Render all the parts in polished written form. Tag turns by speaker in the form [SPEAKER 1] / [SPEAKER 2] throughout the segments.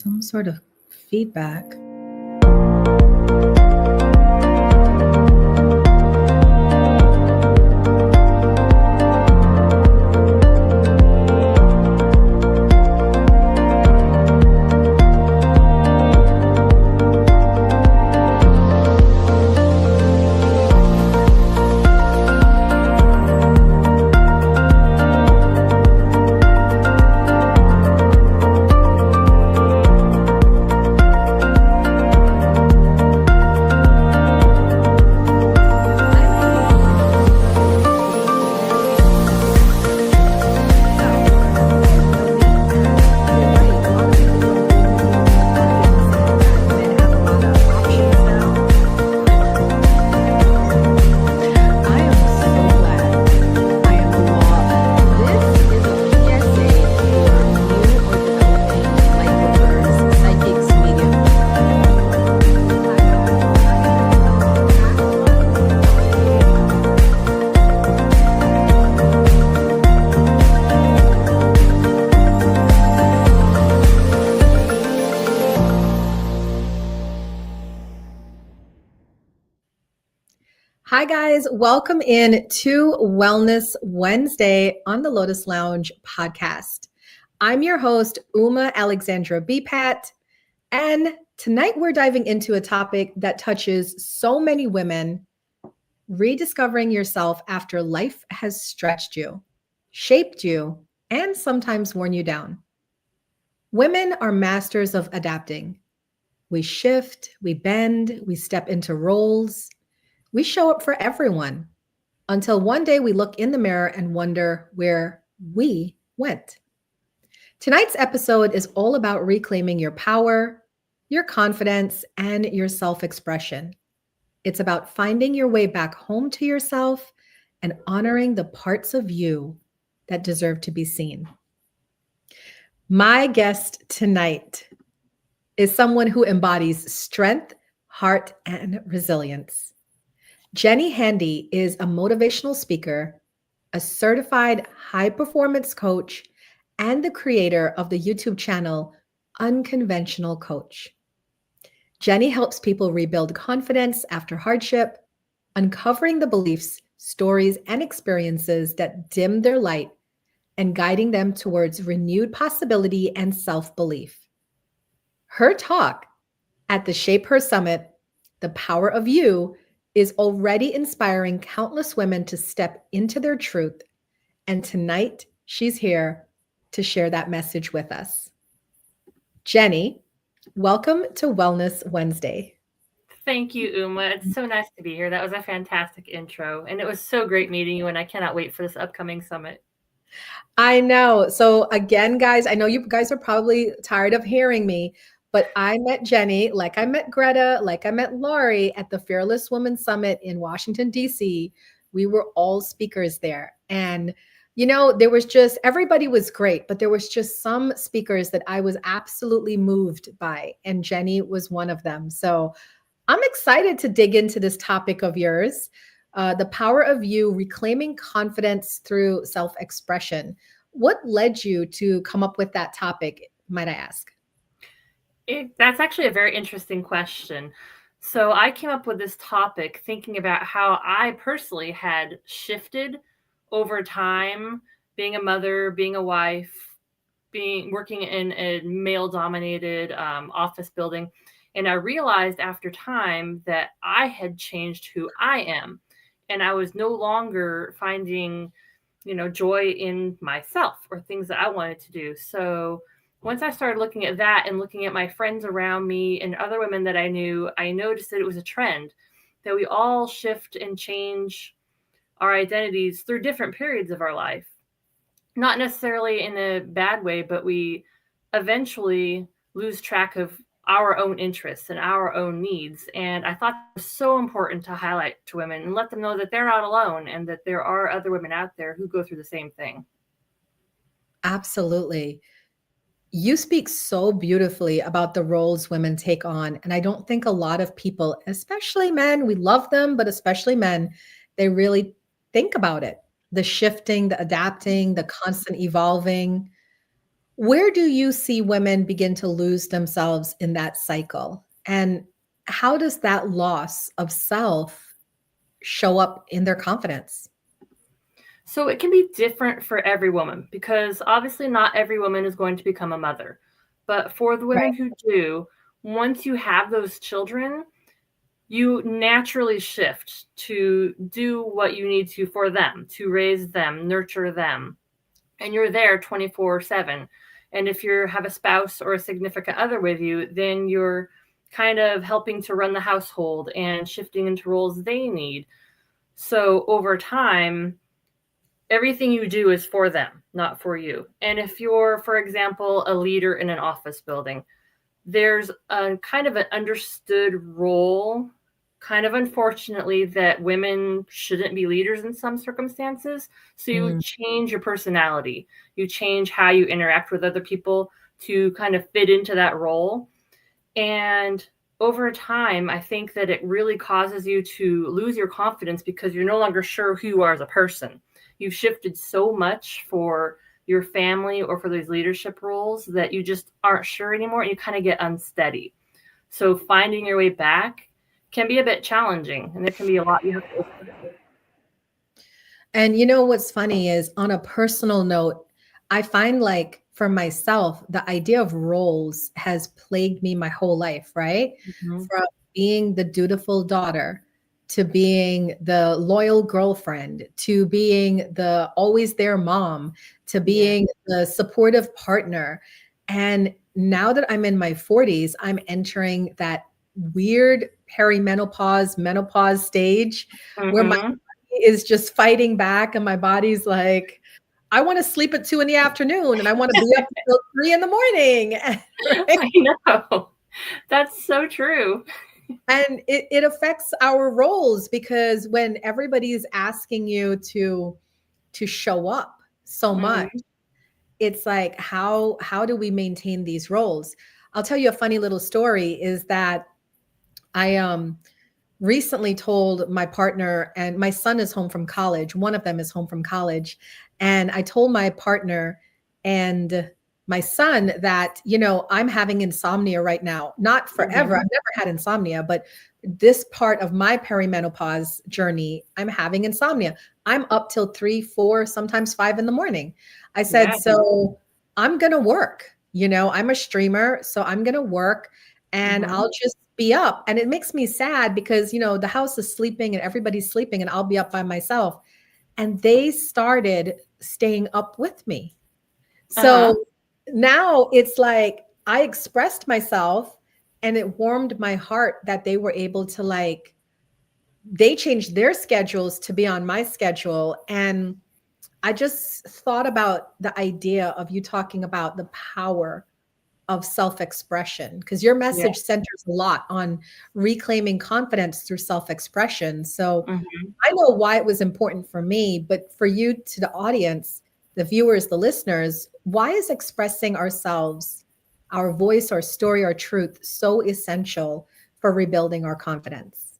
[SPEAKER 1] Some sort of feedback. Hi guys, welcome in to Wellness Wednesday on the Lotus Lounge podcast. I'm your host, Uma Alexandra Beepat, and tonight we're diving into a topic that touches so many women: rediscovering yourself after life has stretched you, shaped you, and sometimes worn you down. Women are masters of adapting. We shift, we bend, we step into roles. We show up for everyone until one day we look in the mirror and wonder where we went. Tonight's episode is all about reclaiming your power, your confidence, and your self expression. It's about finding your way back home to yourself and honoring the parts of you that deserve to be seen. My guest tonight is someone who embodies strength, heart, and resilience. Jenny Handy is a motivational speaker, a certified high-performance coach, and the creator of the YouTube channel Unconventional Coach. Jenny helps people rebuild confidence after hardship, uncovering the beliefs, stories, and experiences that dim their light and guiding them towards renewed possibility and self-belief. Her talk at the Shape Her Summit, The Power of You, is already inspiring countless women to step into their truth. And tonight, she's here to share that message with us. Jenny, welcome to Wellness Wednesday.
[SPEAKER 2] Thank you, Uma. It's so nice to be here. That was a fantastic intro. And it was so great meeting you, and I cannot wait for this upcoming summit.
[SPEAKER 1] I know. So again, guys, I know you guys are probably tired of hearing me, but I met Jenny, like I met Greta, like I met Laurie at the Fearless Women Summit in Washington, D.C. We were all speakers there. And, there was just, everybody was great, but there was just some speakers that I was absolutely moved by. And Jenny was one of them. So I'm excited to dig into this topic of yours, the power of you reclaiming confidence through self-expression. What led you to come up with that topic, might I ask?
[SPEAKER 2] That's actually a very interesting question. So I came up with this topic thinking about how I personally had shifted over time, being a mother, being a wife, working in a male-dominated office building. And I realized after time that I had changed who I am. And I was no longer finding, joy in myself or things that I wanted to do. So once I started looking at that and looking at my friends around me and other women that I knew, I noticed that it was a trend that we all shift and change our identities through different periods of our life. Not necessarily in a bad way, but we eventually lose track of our own interests and our own needs. And I thought it was so important to highlight to women and let them know that they're not alone and that there are other women out there who go through the same thing.
[SPEAKER 1] Absolutely. You speak so beautifully about the roles women take on. And I don't think a lot of people, especially men, we love them, but especially men, they really think about it. The shifting, the adapting, the constant evolving. Where do you see women begin to lose themselves in that cycle? And how does that loss of self show up in their confidence?
[SPEAKER 2] So it can be different for every woman because obviously not every woman is going to become a mother. But for the
[SPEAKER 1] Right.
[SPEAKER 2] women who do, once you have those children, you naturally shift to do what you need to for them, to raise them, nurture them. And you're there 24/7. And if you have a spouse or a significant other with you, then you're kind of helping to run the household and shifting into roles they need. So over time, everything you do is for them, not for you. And if you're, for example, a leader in an office building, there's a kind of an understood role, kind of unfortunately, that women shouldn't be leaders in some circumstances. So you
[SPEAKER 1] Mm.
[SPEAKER 2] change your personality, you change how you interact with other people to kind of fit into that role. And over time, I think that it really causes you to lose your confidence because you're no longer sure who you are as a person. You've shifted so much for your family or for these leadership roles that you just aren't sure anymore and you kind of get unsteady. So finding your way back can be a bit challenging and there can be a lot you have to.
[SPEAKER 1] And you know what's funny is on a personal note, I find like for myself, the idea of roles has plagued me my whole life, right?
[SPEAKER 2] Mhm.
[SPEAKER 1] From being the dutiful daughter to being the loyal girlfriend to being the always there mom to
[SPEAKER 2] Yeah.
[SPEAKER 1] being the supportive partner. And now that I'm in my 40s, I'm entering that weird perimenopause, menopause stage where my
[SPEAKER 2] Hmm.
[SPEAKER 1] is just fighting back and my body's like, I want to sleep at 2 in the afternoon and I want to be up until 3 in the morning. Right?
[SPEAKER 2] I know. That's so true.
[SPEAKER 1] And it affects our roles because when everybody's asking you to show up so much,
[SPEAKER 2] Hmm.
[SPEAKER 1] it's like how do we maintain these roles? I'll tell you a funny little story is that I recently told my partner, and my son is home from college. One of them is home from college. And I told my partner and my son that, I'm having insomnia right now. Not forever.
[SPEAKER 2] Hmm.
[SPEAKER 1] I've never had insomnia, but this part of my perimenopause journey, I'm having insomnia. I'm up till 3, 4, sometimes 5 in the morning. I said,
[SPEAKER 2] Yeah.
[SPEAKER 1] so I'm going to work. I'm a streamer, so I'm going to work and
[SPEAKER 2] Hmm.
[SPEAKER 1] I'll just be up. And it makes me sad because, the house is sleeping and everybody's sleeping and I'll be up by myself. And they started staying up with me.
[SPEAKER 2] Uh-huh.
[SPEAKER 1] So now it's like I expressed myself and it warmed my heart that they were able to they changed their schedules to be on my schedule. And I just thought about the idea of you talking about the power of self-expression because your
[SPEAKER 2] Yeah.
[SPEAKER 1] message centers a lot on reclaiming confidence through self-expression. So
[SPEAKER 2] Hmm.
[SPEAKER 1] I know why it was important for me, but for you to the audience, the viewers, the listeners, why is expressing ourselves, our voice, our story, our truth so essential for rebuilding our confidence?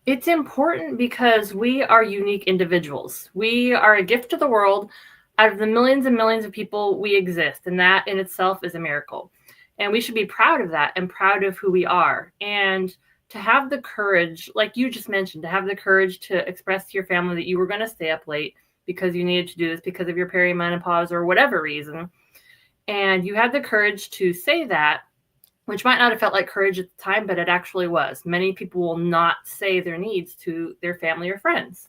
[SPEAKER 2] It's important because we are unique individuals. We are a gift to the world. Out of the millions and millions of people, we exist, and that in itself is a miracle. And we should be proud of that and proud of who we are. And to have the courage, like you just mentioned, to have the courage to express to your family that you were going to stay up late because you needed to do this because of your perimenopause or whatever reason. And you had the courage to say that, which might not have felt like courage at the time, but it actually was. Many people will not say their needs to their family or friends.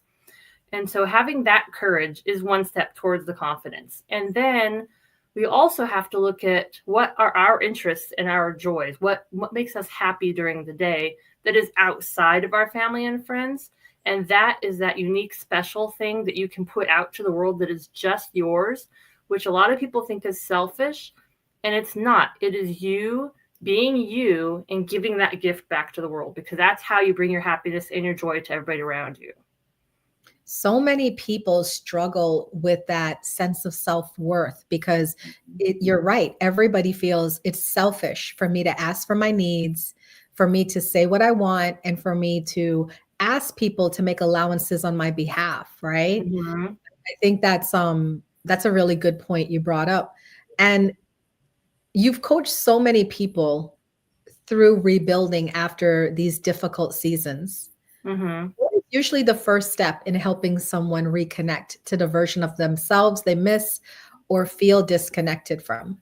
[SPEAKER 2] And so having that courage is one step towards the confidence. And then we also have to look at what are our interests and our joys, what makes us happy during the day that is outside of our family and friends. And that is that unique, special thing that you can put out to the world that is just yours, which a lot of people think is selfish. And it's not. It is you being you and giving that gift back to the world because that's how you bring your happiness and your joy to everybody around you.
[SPEAKER 1] So many people struggle with that sense of self-worth because you're right. Everybody feels it's selfish for me to ask for my needs, for me to say what I want, and for me to ask people to make allowances on my behalf, right?
[SPEAKER 2] Mm-hmm.
[SPEAKER 1] I think that's a really good point you brought up. And you've coached so many people through rebuilding after these difficult seasons.
[SPEAKER 2] Mm-hmm.
[SPEAKER 1] What is usually the first step in helping someone reconnect to the version of themselves they miss or feel disconnected from?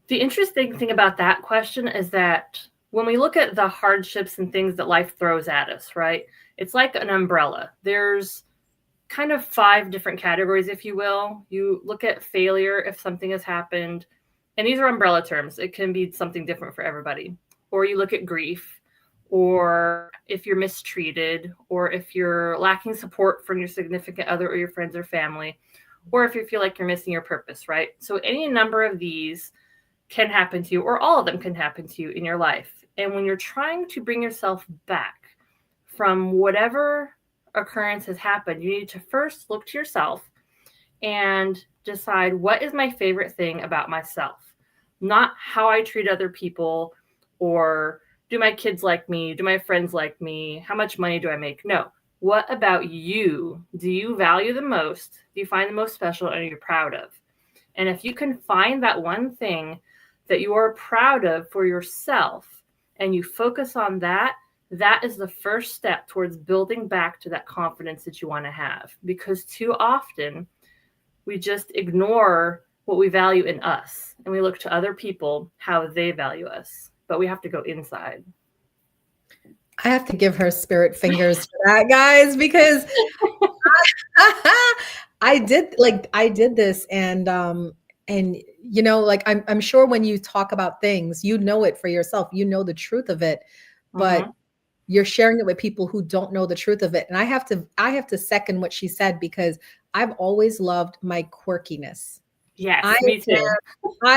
[SPEAKER 2] The interesting thing about that question is that when we look at the hardships and things that life throws at us, right? It's like an umbrella. There's kind of 5 different categories, if you will. You look at failure if something has happened, and these are umbrella terms. It can be something different for everybody. Or you look at grief, or if you're mistreated, or if you're lacking support from your significant other or your friends or family, or if you feel like you're missing your purpose, right? So any number of these can happen to you, or all of them can happen to you in your life. And when you're trying to bring yourself back from whatever occurrence has happened, you need to first look to yourself and decide, what is my favorite thing about myself? Not how I treat other people, or do my kids like me? Do my friends like me? How much money do I make? No. What about you do you value the most? Do you find the most special and are you proud of? And if you can find that one thing that you are proud of for yourself and you focus on that, that is the first step towards building back to that confidence that you want to have. Because too often we just ignore what we value in us and we look to other people, how they value us. But we have to go inside.
[SPEAKER 1] I have to give her spirit fingers for that, guys, because I did this, and like I'm sure when you talk about things, you know it for yourself, you know the truth of it, but
[SPEAKER 2] Mm-hmm.
[SPEAKER 1] you're sharing it with people who don't know the truth of it. And I have to second what she said, because I've always loved my quirkiness. I
[SPEAKER 2] Yes, me too.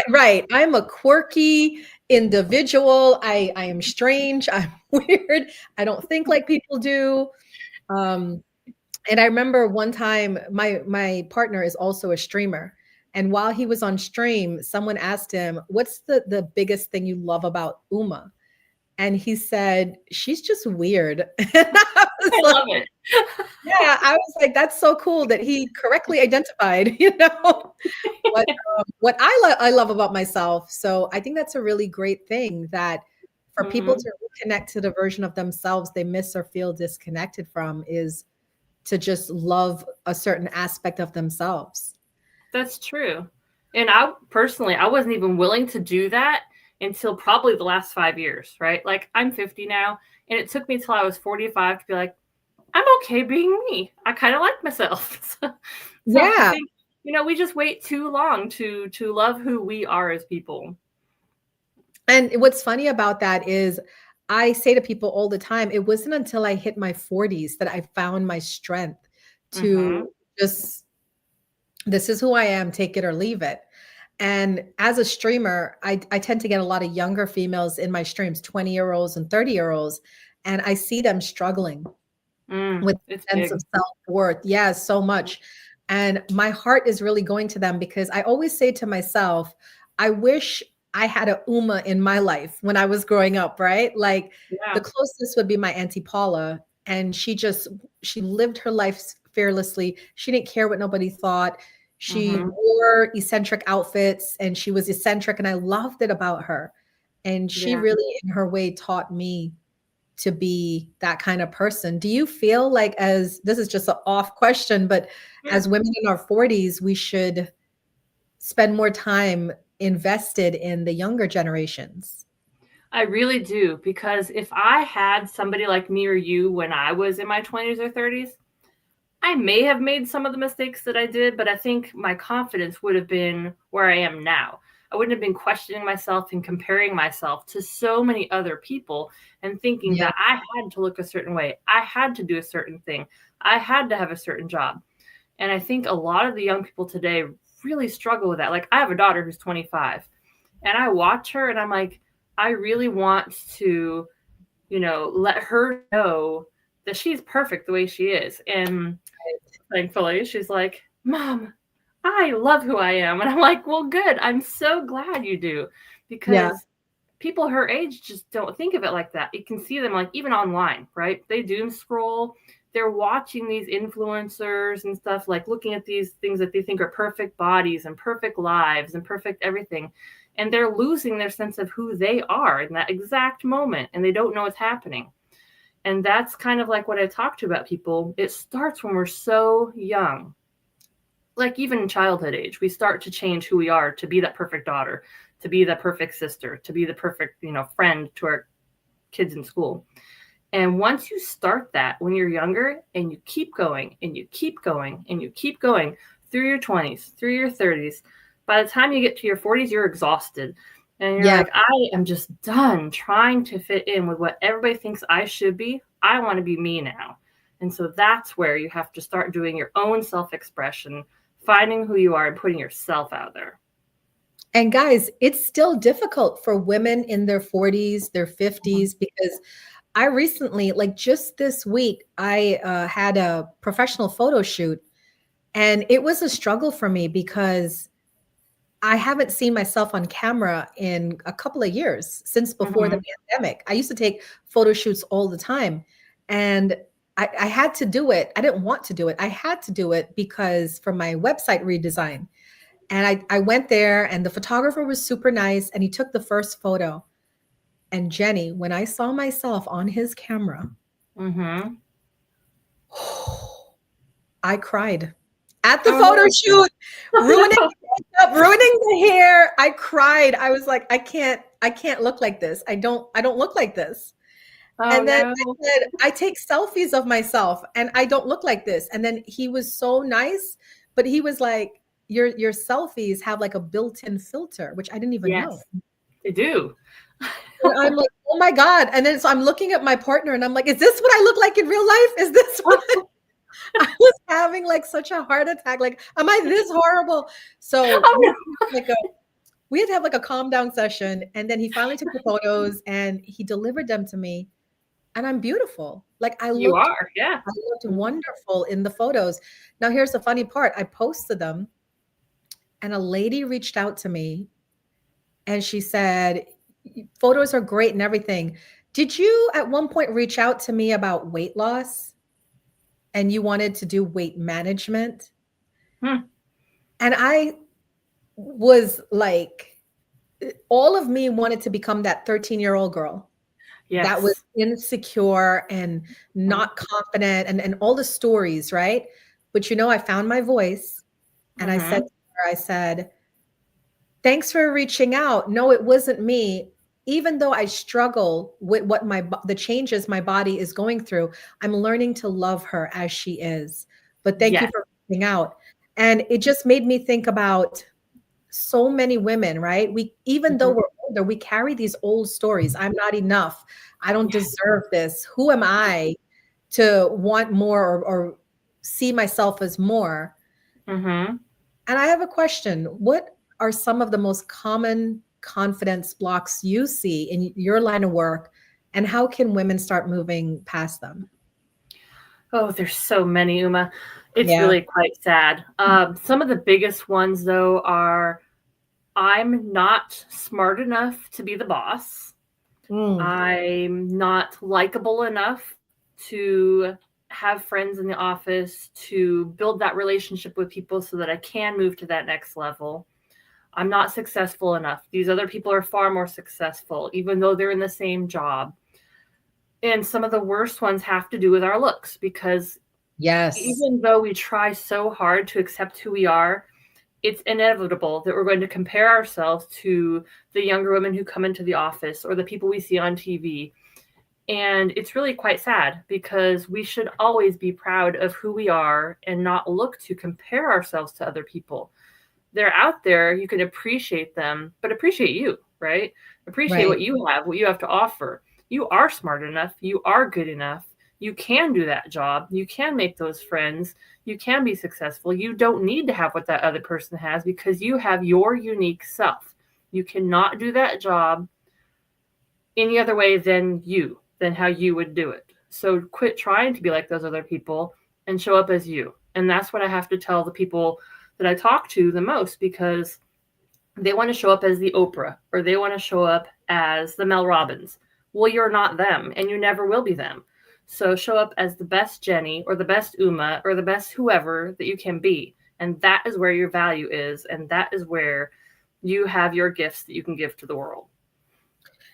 [SPEAKER 1] right. I'm a quirky individual. I am strange. I'm weird. I don't think like people do. Um, and I remember one time my partner is also a streamer. And while he was on stream, someone asked him, "What's the biggest thing you love about Uma?" And he said, "She's just weird." And I was
[SPEAKER 2] I
[SPEAKER 1] like,
[SPEAKER 2] love it.
[SPEAKER 1] yeah, I was like, that's so cool that he correctly identified, you know, what I love about myself. So I think that's a really great thing, that for people
[SPEAKER 2] Mm-hmm.
[SPEAKER 1] to reconnect to the version of themselves they miss or feel disconnected from is to just love a certain aspect of themselves.
[SPEAKER 2] That's true. And I personally, I wasn't even willing to do that until probably the last 5 years, right? Like I'm 50 now, and it took me till I was 45 to be like, I'm okay being me. I kind of like myself. So I
[SPEAKER 1] Yeah.
[SPEAKER 2] think, we just wait too long to love who we are as people.
[SPEAKER 1] And what's funny about that is I say to people all the time, it wasn't until I hit my 40s that I found my strength
[SPEAKER 2] Mm-hmm.
[SPEAKER 1] to just, this is who I am, take it or leave it. And as a streamer, I tend to get a lot of younger females in my streams, 20-year-olds and 30-year-olds, and I see them struggling with
[SPEAKER 2] It's
[SPEAKER 1] a sense
[SPEAKER 2] big.
[SPEAKER 1] of self-worth. Yeah, so much. And my heart is really going to them, because I always say to myself, I wish I had a Uma in my life when I was growing up, right? Like the
[SPEAKER 2] Yeah.
[SPEAKER 1] closest would be my Auntie Paula. And she lived her life fearlessly. She didn't care what nobody thought. She
[SPEAKER 2] Mm-hmm.
[SPEAKER 1] wore eccentric outfits and she was eccentric. And I loved it about her. And she
[SPEAKER 2] Yeah.
[SPEAKER 1] really, in her way, taught me to be that kind of person. Do you feel like, as this is just an off question, but
[SPEAKER 2] Yeah.
[SPEAKER 1] as women in our 40s, we should spend more time invested in the younger generations?
[SPEAKER 2] I really do, because if I had somebody like me or you when I was in my 20s or 30s, I may have made some of the mistakes that I did, but I think my confidence would have been where I am now. I wouldn't have been questioning myself and comparing myself to so many other people and thinking
[SPEAKER 1] Yeah.
[SPEAKER 2] that I had to look a certain way. I had to do a certain thing. I had to have a certain job. And I think a lot of the young people today really struggle with that. Like I have a daughter who's 25, and I watch her and I'm like, I really want to, let her know that she's perfect the way she is. And thankfully, she's like, Mom, I love who I am. And I'm like, well, good. I'm so glad you do.
[SPEAKER 1] Yeah.
[SPEAKER 2] Because people her age just don't think of it like that. You can see them like even online, right? They doom scroll. they're watching these influencers and stuff, like looking at these things that they think are perfect bodies and perfect lives and perfect everything. And they're losing their sense of who they are in that exact moment. And they don't know what's happening. And that's kind of like what I talk to about people. It starts when we're so young. Like even in childhood age, we start to change who we are to be that perfect daughter, to be the perfect sister, to be the perfect, friend to our kids in school. And once you start that when you're younger and you keep going and you keep going and you keep going through your 20s, through your 30s, by the time you get to your 40s, you're exhausted. And you're like, I am just done trying to fit in with what everybody thinks I should be. I want to be me now. And so that's where you have to start doing your own self-expression, finding who you are and putting yourself out there.
[SPEAKER 1] And guys, it's still difficult for women in their 40s, their 50s, because I recently, like just this week, I had a professional photo shoot, and it was a struggle for me because I haven't seen myself on camera in a couple of years, since before the pandemic. I used to take photo shoots all the time, and I had to do it. I didn't want to do it. I had to do it because for my website redesign. And I went there, and the photographer was super nice, and he took the first photo. And Jenny, when I saw myself on his camera, I cried at the photo shoot, ruining the makeup, ruining the hair. I cried. I was like, I can't look like this. I don't look like this. And then I said, I take selfies of myself and I don't look like this. And then he was so nice, but he was like, your selfies have like a built-in filter, which I didn't even know.
[SPEAKER 2] They do.
[SPEAKER 1] And I'm like, oh my God. And then so I'm looking at my partner and I'm like, is this what I look like in real life? Is this what I was having like such a heart attack? Like, am I this horrible? So we had to have like a calm down session. And then he finally took the photos and he delivered them to me. And I'm beautiful. Like I looked wonderful in the photos. Now here's the funny part. I posted them and a lady reached out to me and she said, photos are great and everything. Did you at one point reach out to me about weight loss and you wanted to do weight management? And I was like, all of me wanted to become that 13-year-old girl. Yes. That was insecure and not confident and all the stories, right? But I found my voice and I said to her, I said, thanks for reaching out. No, it wasn't me. Even though I struggle with what the changes my body is going through, I'm learning to love her as she is. But thank you for reaching out. And it just made me think about so many women, right? Even though we're older, we carry these old stories. I'm not enough. I don't deserve this. Who am I to want more or see myself as more? And I have a question. What are some of the most common confidence blocks you see in your line of work, and how can women start moving past them?
[SPEAKER 2] Oh, there's so many, Uma. It's really quite sad. Some of the biggest ones, though, are I'm not smart enough to be the boss. I'm not likable enough to have friends in the office, to build that relationship with people so that I can move to that next level. I'm not successful enough. These other people are far more successful, even though they're in the same job. And some of the worst ones have to do with our looks, because even though we try so hard to accept who we are, it's inevitable that we're going to compare ourselves to the younger women who come into the office or the people we see on TV. And it's really quite sad, because we should always be proud of who we are and not look to compare ourselves to other people. They're out there, you can appreciate them, but appreciate you, right? Appreciate what you have to offer. You are smart enough. You are good enough. You can do that job. You can make those friends. You can be successful. You don't need to have what that other person has, because you have your unique self. You cannot do that job any other way than how you would do it. So quit trying to be like those other people and show up as you. And that's what I have to tell the people that I talk to the most, because they want to show up as the Oprah, or they want to show up as the Mel Robbins. Well, you're not them, and you never will be them. So show up as the best Jenny or the best Uma or the best whoever that you can be. And that is where your value is. And that is where you have your gifts that you can give to the world.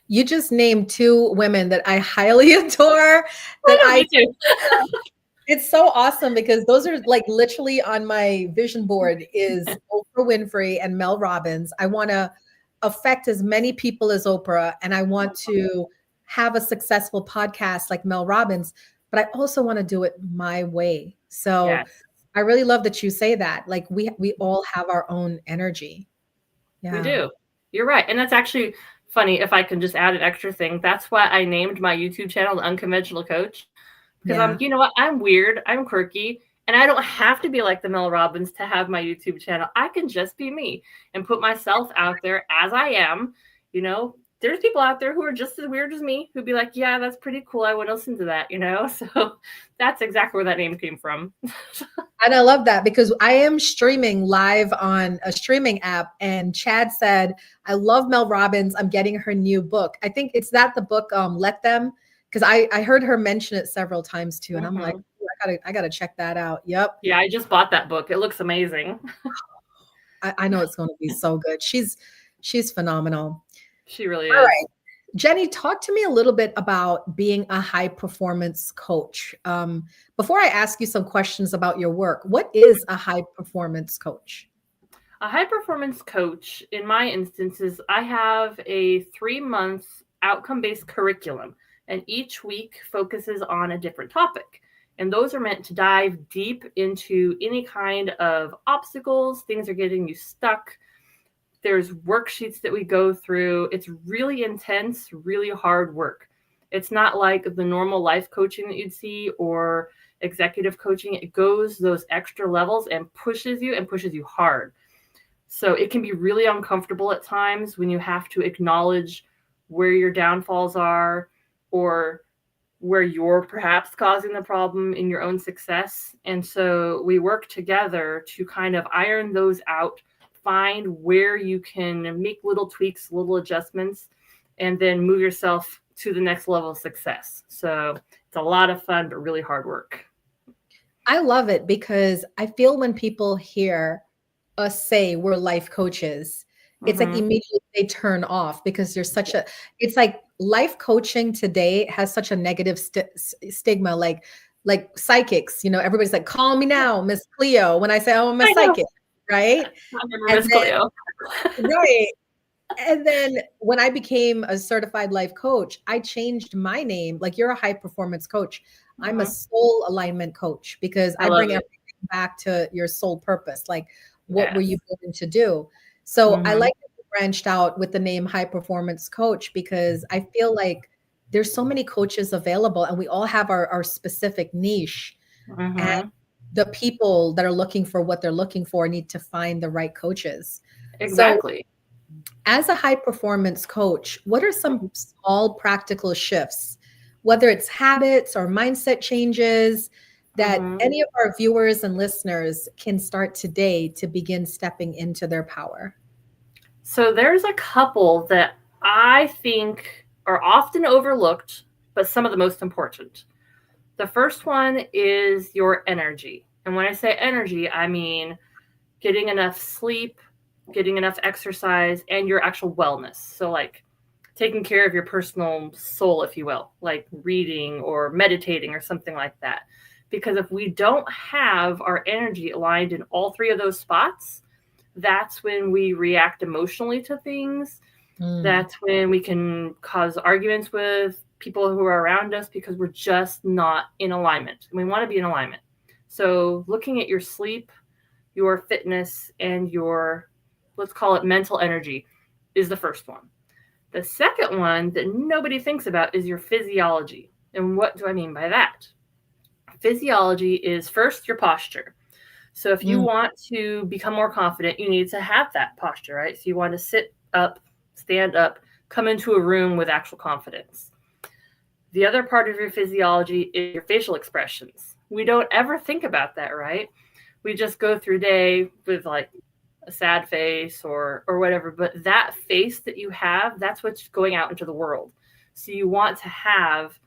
[SPEAKER 1] You just named two women that I highly adore.
[SPEAKER 2] Me too.
[SPEAKER 1] It's so awesome because those are like literally on my vision board is Oprah Winfrey and Mel Robbins. I want to affect as many people as Oprah, and I want to have a successful podcast like Mel Robbins, but I also want to do it my way. So
[SPEAKER 2] Yes.
[SPEAKER 1] I really love that you say that. Like we all have our own energy. Yeah.
[SPEAKER 2] We do. You're right. And that's actually funny. If I can just add an extra thing, that's why I named my YouTube channel The Unconventional Coach. Because you know what? I'm weird. I'm quirky. And I don't have to be like the Mel Robbins to have my YouTube channel. I can just be me and put myself out there as I am. You know, there's people out there who are just as weird as me who'd be like, yeah, that's pretty cool. I would listen to that, you know? So that's exactly where that name came from.
[SPEAKER 1] And I love that because I am streaming live on a streaming app. And Chad said, I love Mel Robbins. I'm getting her new book. I think it's that the book, Let Them. Because I heard her mention it several times too. And I'm like, I gotta check that out. Yep.
[SPEAKER 2] Yeah, I just bought that book. It looks amazing.
[SPEAKER 1] I know it's going to be so good. She's phenomenal.
[SPEAKER 2] She really
[SPEAKER 1] All
[SPEAKER 2] is.
[SPEAKER 1] right. Jenny, talk to me a little bit about being a high performance coach. Before I ask you some questions about your work, what is a high performance coach?
[SPEAKER 2] A high performance coach, in my instances, I have a 3-month outcome-based curriculum, and each week focuses on a different topic. And those are meant to dive deep into any kind of obstacles, things are getting you stuck. There's worksheets that we go through. It's really intense, really hard work. It's not like the normal life coaching that you'd see or executive coaching. It goes those extra levels and pushes you hard. So it can be really uncomfortable at times when you have to acknowledge where your downfalls are or where you're perhaps causing the problem in your own success. And so we work together to kind of iron those out, find where you can make little tweaks, little adjustments, and then move yourself to the next level of success. So it's a lot of fun, but really hard work.
[SPEAKER 1] I love it because I feel when people hear us say we're life coaches, it's like immediately they turn off because there's such it's like life coaching today has such a negative stigma, like psychics, everybody's like, call me now, Miss Cleo, when I say, oh, I'm a psychic, right?
[SPEAKER 2] I remember Miss Cleo.
[SPEAKER 1] Right. And then when I became a certified life coach, I changed my name. Like, you're a high performance coach. I'm a soul alignment coach because I bring everything back to your soul purpose. Like, what were you born to do? So I like that you branched out with the name high performance coach because I feel like there's so many coaches available and we all have our specific niche. And the people that are looking for what they're looking for need to find the right coaches.
[SPEAKER 2] Exactly.
[SPEAKER 1] So, as a high performance coach, what are some small practical shifts, whether it's habits or mindset changes, that any of our viewers and listeners can start today to begin stepping into their power?
[SPEAKER 2] So there's a couple that I think are often overlooked, but some of the most important. The first one is your energy. And when I say energy, I mean getting enough sleep, getting enough exercise, and your actual wellness. So like taking care of your personal soul, if you will, like reading or meditating or something like that. Because if we don't have our energy aligned in all three of those spots, that's when we react emotionally to things. That's when we can cause arguments with people who are around us because we're just not in alignment. And we want to be in alignment. So looking at your sleep, your fitness, and your, let's call it mental energy, is the first one. The second one that nobody thinks about is your physiology. And what do I mean by that? Physiology is first your posture. So if you want to become more confident, you need to have that posture, right? So you want to sit up, stand up, come into a room with actual confidence. The other part of your physiology is your facial expressions. We don't ever think about that, right? We just go through day with like a sad face or whatever, but that face that you have, that's what's going out into the world. So you want to have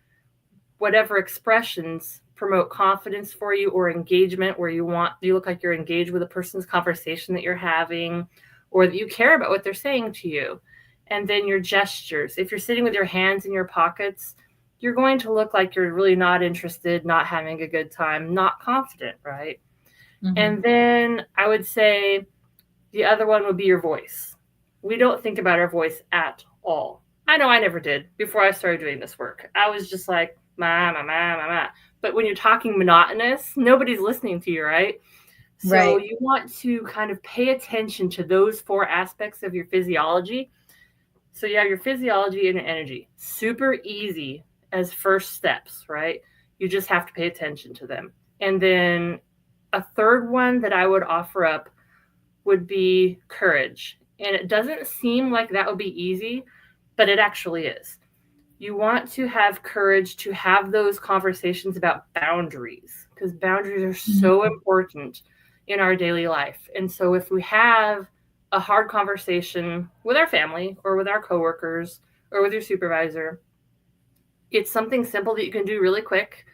[SPEAKER 2] whatever expressions promote confidence for you or engagement, where you look like you're engaged with a person's conversation that you're having, or that you care about what they're saying to you. And then your gestures. If you're sitting with your hands in your pockets, you're going to look like you're really not interested, not having a good time, not confident, right? Mm-hmm. And then I would say the other one would be your voice. We don't think about our voice at all. I know I never did before I started doing this work. I was just like, ma, ma, ma, ma, ma. But when you're talking monotonous, nobody's listening to you, right? So you want to kind of pay attention to those 4 aspects of your physiology. So you have your physiology and your energy. Super easy as first steps, right? You just have to pay attention to them. And then a third one that I would offer up would be courage. And it doesn't seem like that would be easy, but it actually is. You want to have courage to have those conversations about boundaries, because boundaries are so important in our daily life. And so if we have a hard conversation with our family or with our coworkers or with your supervisor, it's something simple that you can do really quick.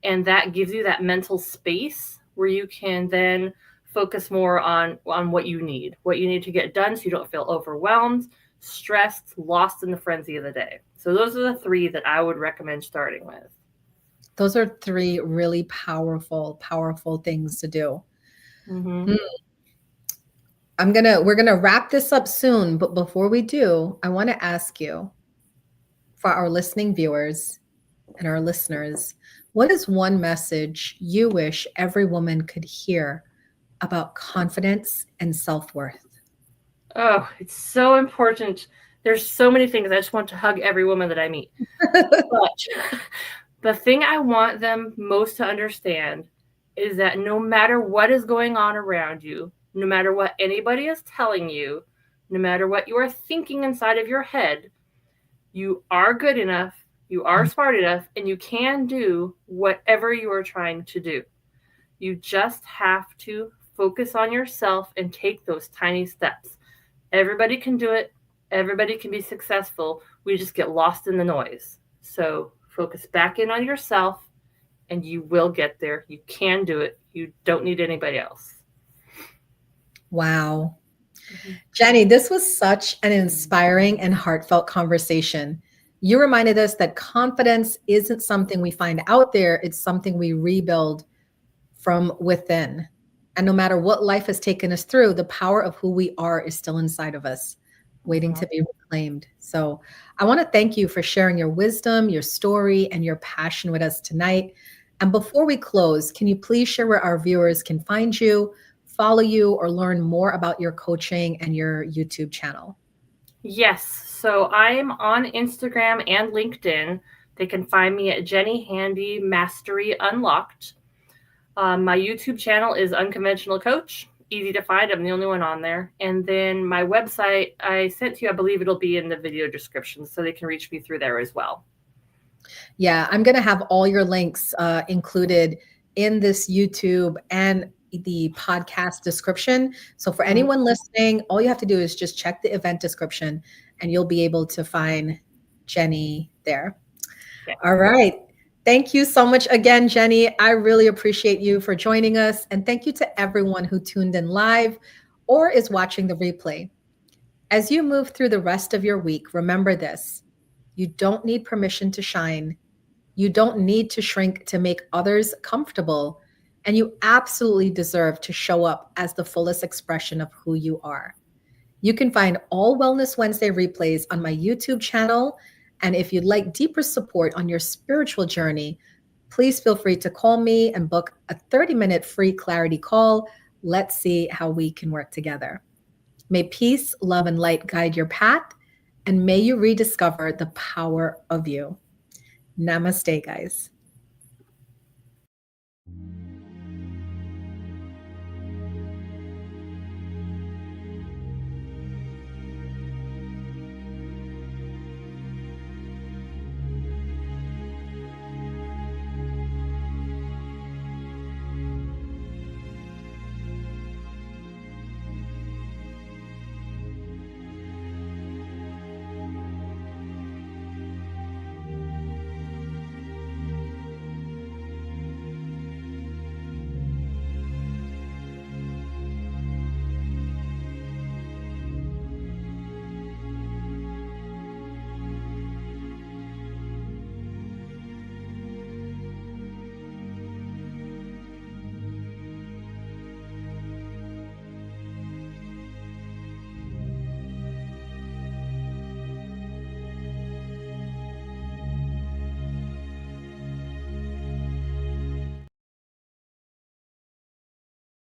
[SPEAKER 2] And that gives you that mental space where you can then focus more on what you need to get done, so you don't feel overwhelmed, stressed, lost in the frenzy of the day. So those are the 3 that I would recommend starting with.
[SPEAKER 1] Those are 3 really powerful things to do. Mm-hmm. We're gonna wrap this up soon, but before we do, I want to ask you, for our listening viewers and our listeners, what is one message you wish every woman could hear about confidence and self-worth?
[SPEAKER 2] Oh, it's so important. There's so many things. I just want to hug every woman that I meet. But the thing I want them most to understand is that no matter what is going on around you, no matter what anybody is telling you, no matter what you are thinking inside of your head, you are good enough, you are smart enough, and you can do whatever you are trying to do. You just have to focus on yourself and take those tiny steps. Everybody can do it. Everybody can be successful. We just get lost in the noise. So focus back in on yourself and you will get there. You can do it. You don't need anybody else.
[SPEAKER 1] Wow. Mm-hmm. Jenny, this was such an inspiring and heartfelt conversation. You reminded us that confidence isn't something we find out there. It's something we rebuild from within. And no matter what life has taken us through, the power of who we are is still inside of us, waiting to be reclaimed. So I want to thank you for sharing your wisdom, your story, and your passion with us tonight. And before we close, can you please share where our viewers can find you, follow you, or learn more about your coaching and your YouTube channel?
[SPEAKER 2] Yes. So I'm on Instagram and LinkedIn. They can find me at Jenny Handy Mastery Unlocked. My YouTube channel is Unconventional Coach. Easy to find. I'm the only one on there. And then my website I sent to you, I believe it'll be in the video description, so they can reach me through there as well.
[SPEAKER 1] Yeah, I'm going to have all your links included in this YouTube and the podcast description. So for anyone listening, all you have to do is just check the event description and you'll be able to find Jenny there. Okay. All right. Thank you so much again, Jenny. I really appreciate you for joining us. And thank you to everyone who tuned in live or is watching the replay. As you move through the rest of your week, remember this: you don't need permission to shine. You don't need to shrink to make others comfortable. And you absolutely deserve to show up as the fullest expression of who you are. You can find all Wellness Wednesday replays on my YouTube channel. And if you'd like deeper support on your spiritual journey, please feel free to call me and book a 30-minute free clarity call. Let's see how we can work together. May peace, love, and light guide your path, and may you rediscover the power of you. Namaste, guys.